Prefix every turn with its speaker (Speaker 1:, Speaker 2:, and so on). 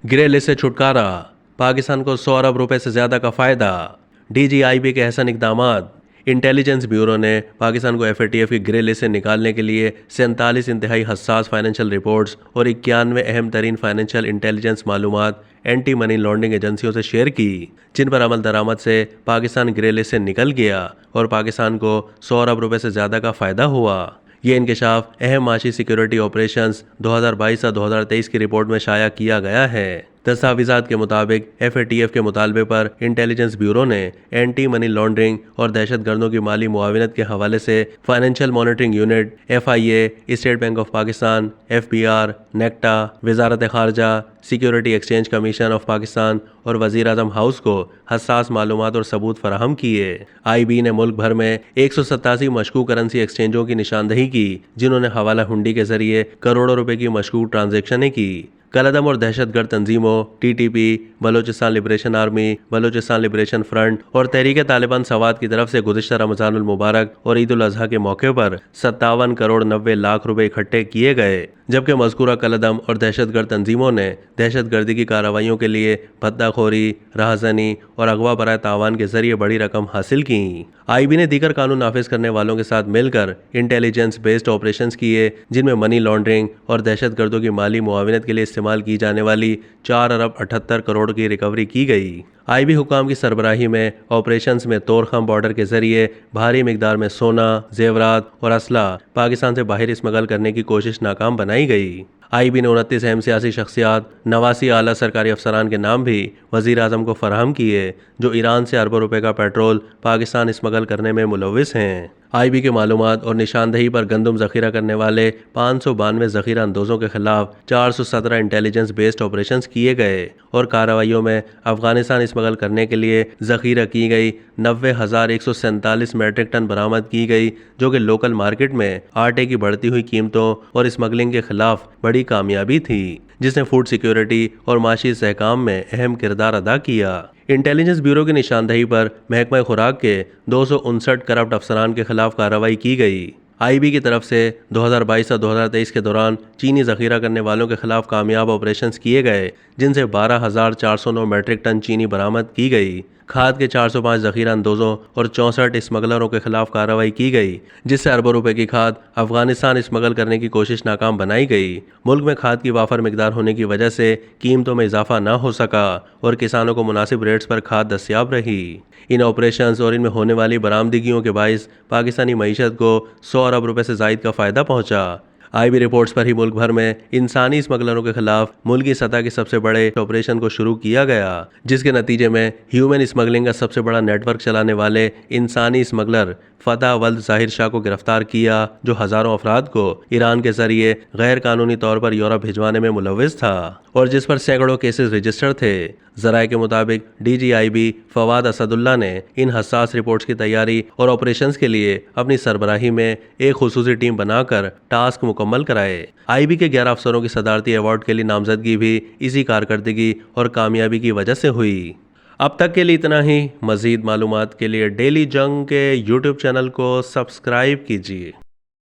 Speaker 1: Grey list से छुटकारा, पाकिस्तान को 100 अरब रुपए से ज्यादा का फायदा। डीजीआईबी के अहसन इकदामात। इंटेलिजेंस ब्यूरो ने पाकिस्तान को एफएटीएफ की ग्रे लिस्ट से निकालने के लिए 47 इंतहाई हसास फाइनेंशियल रिपोर्ट्स और 91 अहम तरीन फाइनेंशियल इंटेलिजेंस मालूमात एंटी मनी लॉन्ड्रिंग एजेंसियों से शेयर की, जिन पर अमल दरामद से पाकिस्तान ग्रे लिस्ट से निकल गया और पाकिस्तान को 100 अरब रुपए से ज़्यादा का फ़ायदा हुआ। ये इंकशाफ अहम माशी सिक्योरिटी ऑपरेशंस 2022 से 2023 की रिपोर्ट में शाया किया गया है। दस्तावेज़ात के मुताबिक एफएटीएफ के मुतालबे पर इंटेलिजेंस ब्यूरो ने एंटी मनी लॉन्ड्रिंग और दहशतगर्दों की माली मुआविनत के हवाले से financial monitoring unit, FIA, state bank of Pakistan, FBR, NACTA, वजारत खारजा, security exchange commission of Pakistan और वज़ीर आज़म हाउस को हसास मालूमात और सबूत फराहम किए। IB ने मुल्क भर में 187 मशकूक करेंसी एक्सचेंजों की निशानदही की, जिन्होंने हवाला हुंडी के जरिए करोड़ों रुपए की मशकूक ट्रांजैक्शनें की। कलदम और दहशतगर्द तंजीमों TTP, Balochistan liberation army, Balochistan liberation front और तहरीक तालिबान सवात की तरफ से गुज़िश्ता रमज़ानुल मुबारक और ईद उल अज़हा के मौके पर 57 करोड़ 90 लाख रुपए इकट्ठे किए गए, जबकि मज़कूरा कलदम और दहशतगर्द तंजीमों ने दहशतगर्दी की कार्रवाइयों के लिए भद्दाखोरी, राहज़नी और अगवा बराए तावान के जरिए बड़ी रकम हासिल की। IB ने दीगर कानून नाफिज करने वालों के साथ मिलकर इंटेलिजेंस बेस्ड ऑपरेशंस किए, जिनमें मनी लॉन्ड्रिंग और दहशतगर्दों की माली मुआविनत के लिए इस्तेमाल की जाने वाली 4 अरब 78 करोड़ की रिकवरी की गई। IB हुकाम की सरबराही में ऑपरेशंस में तोरखम बॉर्डर के जरिए भारी मिकदार में सोना, जेवरात और असला पाकिस्तान से बाहर स्मगल करने की कोशिश नाकाम बनाई गई। IB ने 29 अहम सियासी शख्सियात, 89 आला सरकारी अफसरान के नाम भी वज़ीर आज़म को फराहम किए, जो ईरान से अरबों रुपए का पेट्रोल पाकिस्तान स्मगल करने में मुलव्विस हैं। IB के मालूमात और निशानदही पर गंदम ज़ख़ीरा करने वाले 592 ज़ख़ीरा अंदोज़ों के खिलाफ 417 इंटेलिजेंस बेस्ड ऑपरेशंस किए गए और कार्रवाइयों में अफगानिस्तान स्मगल करने के लिए ज़ख़ीरा की गई 90,147 मेट्रिक टन बरामद की गई, जो कि लोकल मार्केट में आटे की बढ़ती हुई कीमतों और स्मगलिंग के खिलाफ बड़ी कामयाबी थी, जिसने फूड सिक्योरिटी और माशी इस्तेहकाम में अहम किरदार अदा किया। इंटेलिजेंस ब्यूरो की निशानदही पर महकमा खुराक के 259 करप्ट अफसरान के खिलाफ कार्रवाई की गई। IB की तरफ से 2022 से 2023 के दौरान चीनी ज़ख़ीरा करने वालों के खिलाफ कामयाब ऑपरेशंस किए गए, जिनसे 12,409 मेट्रिक टन चीनी बरामद की गई। खाद के 405 ज़ख़ीरा अंदोज़ों और 64 स्मगलरों के खिलाफ कार्रवाई की गई, जिससे अरबों रुपए की खाद अफगानिस्तान स्मगल करने की कोशिश नाकाम बनाई गई। मुल्क में खाद की वाफर मिकदार होने की वजह से कीमतों में इजाफा न हो सका और किसानों को मुनासिब रेट्स पर खाद दस्तियाब रही। इन ऑपरेशंस और इनमें होने वाली बरामदगियों के बाइस पाकिस्तानी मईशत को 100 अरब रुपए से ज़ायद का फ़ायदा पहुँचा। IB रिपोर्ट्स पर ही मुल्क भर में इंसानी स्मगलरों के खिलाफ मुल्क की सतह के सबसे बड़े ऑपरेशन को शुरू किया गया, जिसके नतीजे में ह्यूमन स्मगलिंग का सबसे बड़ा नेटवर्क चलाने वाले इंसानी स्मगलर फतह वल्द ज़ाहिर शाह को गिरफ्तार किया, जो हज़ारों अफराद को ईरान के जरिए गैर कानूनी तौर पर यूरोप भिजवाने में मुलव्विस था और जिस पर सैकड़ों केसेस रजिस्टर्ड थे। ज़राए के मुताबिक DGIB फवाद असदुल्ला ने इन हसास रिपोर्ट्स की तैयारी और ऑपरेशंस के लिए अपनी सरबराही में एक खुसूसी टीम बनाकर टास्क मुकम्मल कराए। IB के 11 अफसरों की सदारती अवार्ड के लिए नामजदगी भी इसी कारकर्दगी और कामयाबी की वजह से हुई। अब तक के लिए इतना ही। मज़ीद मालूमात के लिए डेली जंग के YouTube चैनल को सब्सक्राइब कीजिए।